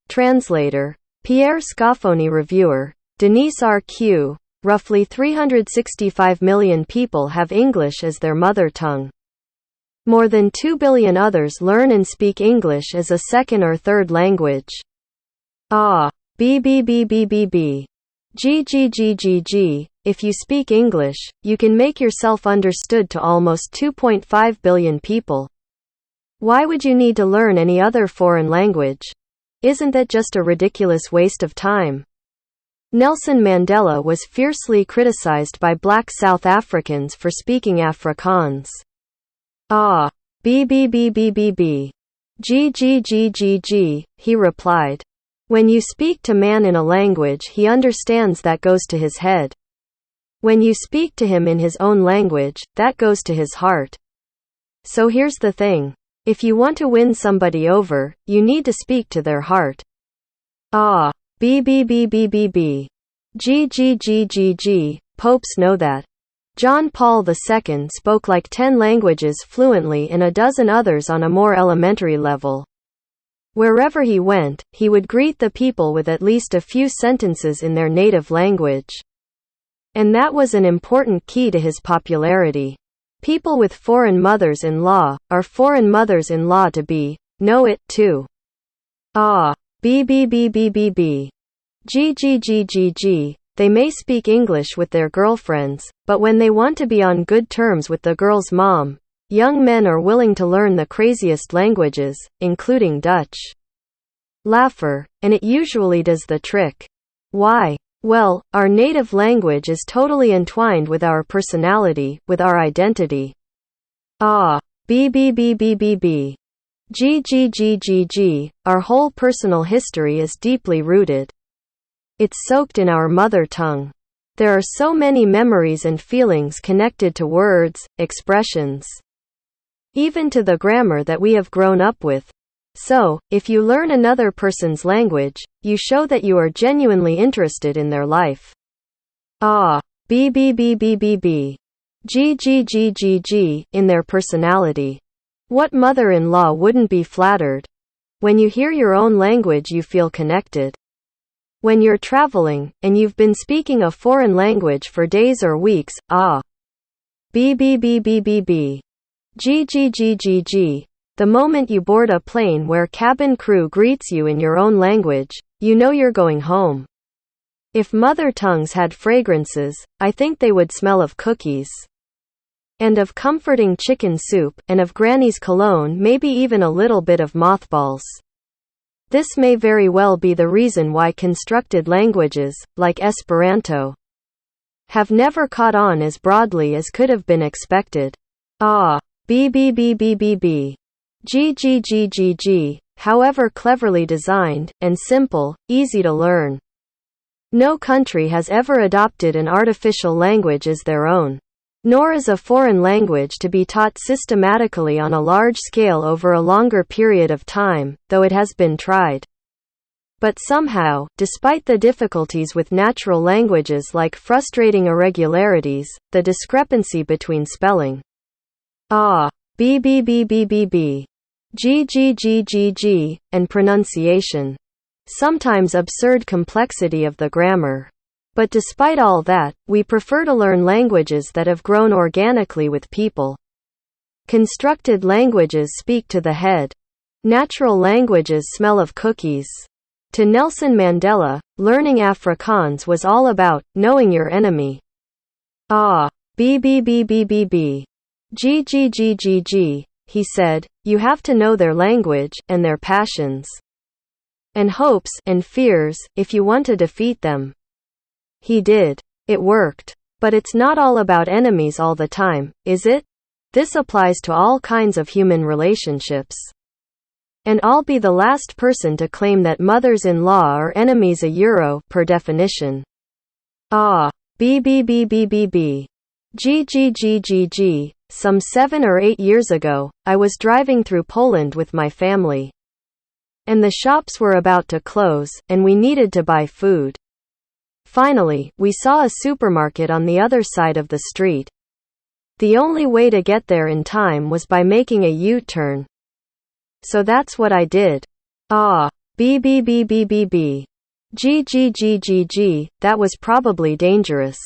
Translator Pierre Scoffoni. Reviewer Denise R.Q. Roughly 365 million people have English as their mother tongue. More than 2 billion others learn and speak English as a second or third language. If you speak English, you can make yourself understood to almost 2.5 billion people. Why would you need to learn any other foreign language? Isn't that just a ridiculous waste of time? Nelson Mandela was fiercely criticized by black South Africans for speaking Afrikaans. He replied. When you speak to man in a language he understands, that goes to his head. When you speak to him in his own language, that goes to his heart. So here's the thing. If you want to win somebody over, you need to speak to their heart. Popes know that. John Paul II spoke like 10 languages fluently and a dozen others on a more elementary level. Wherever he went, he would greet the people with at least a few sentences in their native language. And that was an important key to his popularity. People with foreign mothers-in-law, or foreign mothers-in-law to be, know it, too. They may speak English with their girlfriends, but when they want to be on good terms with the girl's mom, young men are willing to learn the craziest languages, including Dutch. Laugher, and it usually does the trick. Why? Well, our native language is totally entwined with our personality, with our identity. Our whole personal history is deeply rooted. It's soaked in our mother tongue. There are so many memories and feelings connected to words, expressions, even to the grammar that we have grown up with. So, if you learn another person's language, you show that you are genuinely interested in their life. In their personality. What mother-in-law wouldn't be flattered? When you hear your own language you feel connected. When you're traveling, and you've been speaking a foreign language for days or weeks, the moment you board a plane where cabin crew greets you in your own language, you know you're going home. If mother tongues had fragrances, I think they would smell of cookies. And of comforting chicken soup, and of Granny's cologne, maybe even a little bit of mothballs. This may very well be the reason why constructed languages, like Esperanto, have never caught on as broadly as could have been expected. However cleverly designed, and simple, easy to learn. No country has ever adopted an artificial language as their own. Nor is a foreign language to be taught systematically on a large scale over a longer period of time, though it has been tried. But somehow, despite the difficulties with natural languages like frustrating irregularities, the discrepancy between spelling and pronunciation, sometimes absurd complexity of the grammar. But despite all that, we prefer to learn languages that have grown organically with people. Constructed languages speak to the head. Natural languages smell of cookies. To Nelson Mandela, learning Afrikaans was all about knowing your enemy. He said, you have to know their language, and their passions, and hopes, and fears, if you want to defeat them. He did. It worked. But it's not all about enemies all the time, is it? This applies to all kinds of human relationships. And I'll be the last person to claim that mothers-in-law are enemies per definition. Some 7 or 8 years ago, I was driving through Poland with my family. And the shops were about to close, and we needed to buy food. Finally, we saw a supermarket on the other side of the street. The only way to get there in time was by making a U-turn. So that's what I did. B B B B B B. G G G G G, that was probably dangerous.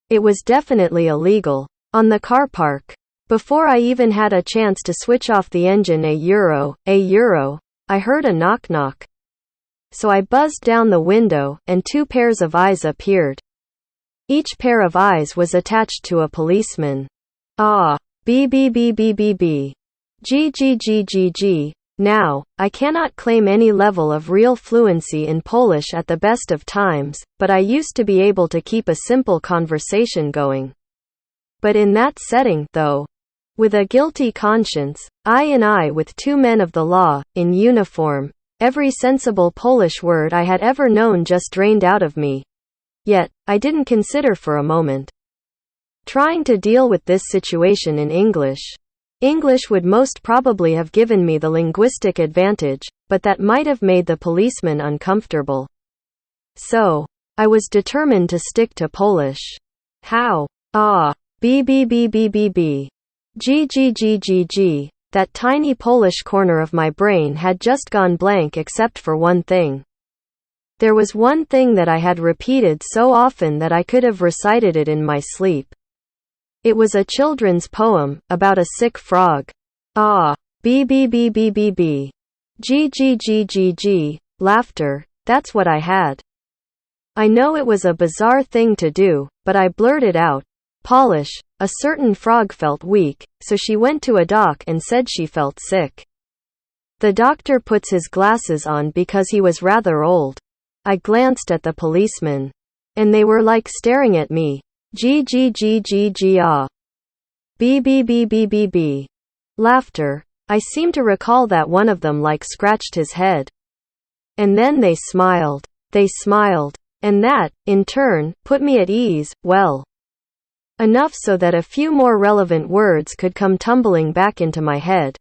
It was definitely illegal. On the car park. Before I even had a chance to switch off the engine, a euro, I heard a knock-knock. So I buzzed down the window, and two pairs of eyes appeared. Each pair of eyes was attached to a policeman. Ah. B B B B B B. G G G G G. Now, I cannot claim any level of real fluency in Polish at the best of times, but I used to be able to keep a simple conversation going. But in that setting, though, with a guilty conscience, I with two men of the law, in uniform, every sensible Polish word I had ever known just drained out of me. Yet, I didn't consider for a moment trying to deal with this situation in English. English would most probably have given me the linguistic advantage, but that might have made the policeman uncomfortable. So, I was determined to stick to Polish. How? Ah. B B B B B B. G G G G G. That tiny Polish corner of my brain had just gone blank except for one thing. There was one thing that I had repeated so often that I could have recited it in my sleep. It was a children's poem, about a sick frog. Ah. B B B B B B. G G G G G. Laughter. That's what I had. I know it was a bizarre thing to do, but I blurted out, Polish. A certain frog felt weak, so she went to a doc and said she felt sick. The doctor puts his glasses on because he was rather old. I glanced at the policeman. And they were like staring at me. G G G G G ah. B B B B B B. Laughter. I seem to recall that one of them like scratched his head. And then they smiled. They smiled. And that, in turn, put me at ease, well. Enough so that a few more relevant words could come tumbling back into my head.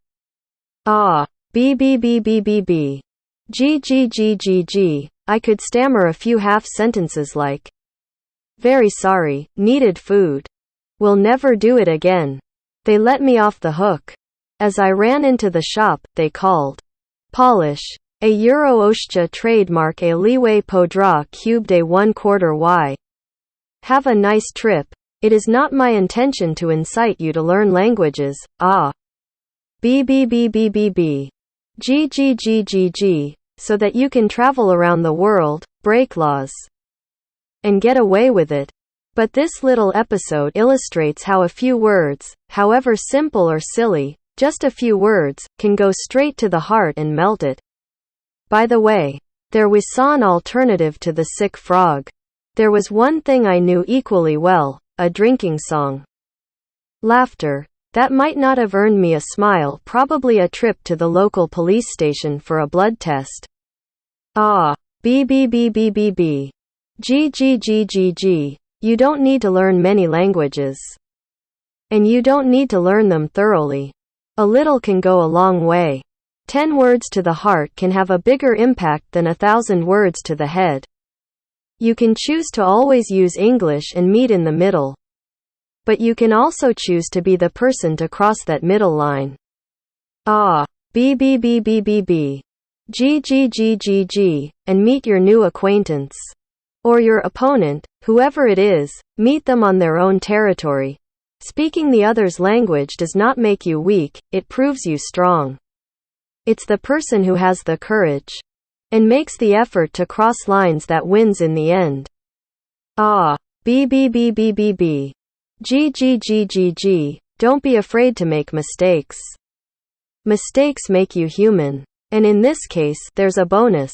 Ah. B B B B B B. G G G G G. I could stammer a few half sentences like, very sorry, needed food. Will never do it again. They let me off the hook. As I ran into the shop, they called. Polish. A euro ościa trademark a liwe podra cubed a 1/4 y. Have a nice trip. It is not my intention to incite you to learn languages, ah. B B B B B B. G G G G G. So that you can travel around the world, break laws, and get away with it. But this little episode illustrates how a few words, however simple or silly, just a few words, can go straight to the heart and melt it. By the way, there was an alternative to the sick frog. There was one thing I knew equally well, a drinking song. Laughter. That might not have earned me a smile, probably a trip to the local police station for a blood test. Ah. B B B B B B. G G G G G. You don't need to learn many languages. And you don't need to learn them thoroughly. A little can go a long way. 10 words to the heart can have a bigger impact than 1,000 words to the head. You can choose to always use English and meet in the middle. But you can also choose to be the person to cross that middle line. Ah. B B B B B B. G G G G G. And meet your new acquaintance. Or your opponent, whoever it is, meet them on their own territory. Speaking the other's language does not make you weak, it proves you strong. It's the person who has the courage and makes the effort to cross lines that wins in the end. Ah. B B B B B B. G G G G G. Don't be afraid to make mistakes. Mistakes make you human. And in this case, there's a bonus.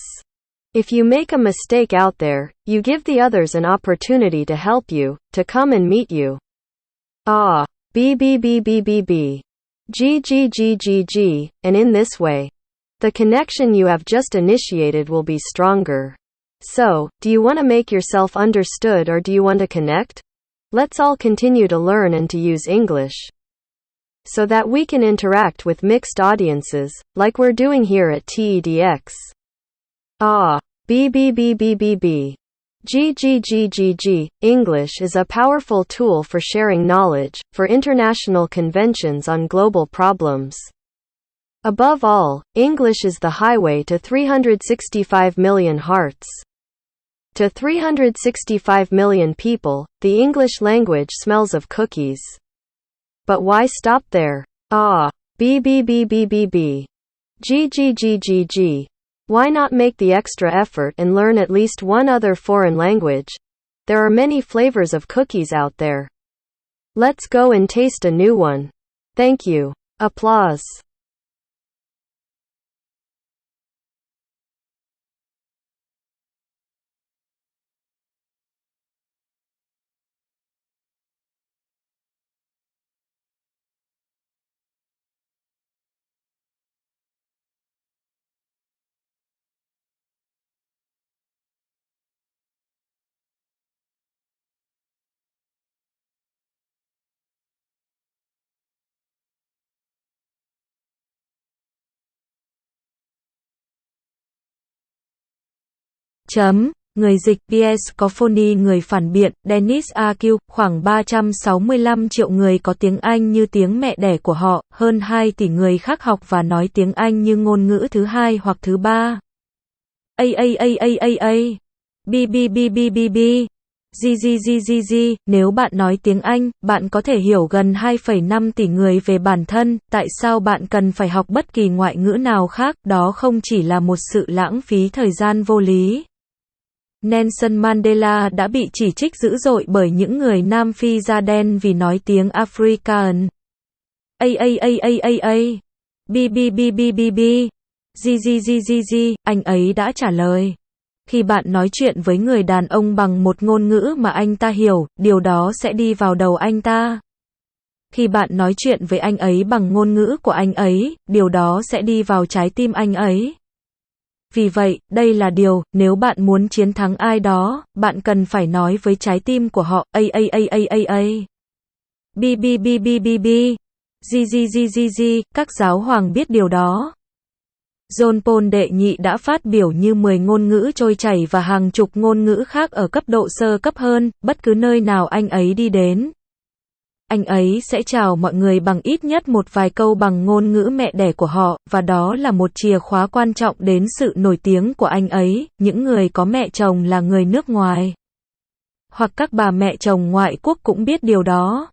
If you make a mistake out there, you give the others an opportunity to help you, to come and meet you. Ah. B B B B B B. G G G G G. And in this way, the connection you have just initiated will be stronger. So, do you want to make yourself understood or do you want to connect? Let's all continue to learn and to use English, so that we can interact with mixed audiences, like we're doing here at Tedx. Ah. B B B B B B. G G G G G. English is a powerful tool for sharing knowledge, for international conventions on global problems. Above all, English is the highway to 365 million hearts. To 365 million people, the English language smells of cookies. But why stop there? B. G. Why not make the extra effort and learn at least one other foreign language? There are many flavors of cookies out there. Let's go and taste a new one. Thank you. Applause. Người dịch PS Cophony người phản biện Dennis AQ khoảng 365 triệu người có tiếng Anh như tiếng mẹ đẻ của họ, hơn 2 tỷ người khác học và nói tiếng Anh như ngôn ngữ thứ hai hoặc thứ ba. G. Nếu bạn nói tiếng Anh, bạn có thể hiểu gần 2,5 tỷ người về bản thân, tại sao bạn cần phải học bất kỳ ngoại ngữ nào khác, đó không chỉ là một sự lãng phí thời gian vô lý. Nelson Mandela đã bị chỉ trích dữ dội bởi những người Nam Phi da đen vì nói tiếng Afrikaan. G. Anh ấy đã trả lời. Khi bạn nói chuyện với người đàn ông bằng một ngôn ngữ mà anh ta hiểu, điều đó sẽ đi vào đầu anh ta. Khi bạn nói chuyện với anh ấy bằng ngôn ngữ của anh ấy, điều đó sẽ đi vào trái tim anh ấy. Vì vậy, đây là điều, nếu bạn muốn chiến thắng ai đó, bạn cần phải nói với trái tim của họ. G. Các giáo hoàng biết điều đó. John Paul đệ nhị đã phát biểu như 10 ngôn ngữ trôi chảy và hàng chục ngôn ngữ khác ở cấp độ sơ cấp hơn, bất cứ nơi nào anh ấy đi đến. Anh ấy sẽ chào mọi người bằng ít nhất một vài câu bằng ngôn ngữ mẹ đẻ của họ, và đó là một chìa khóa quan trọng đến sự nổi tiếng của anh ấy. Những người có mẹ chồng là người nước ngoài, hoặc các bà mẹ chồng ngoại quốc cũng biết điều đó.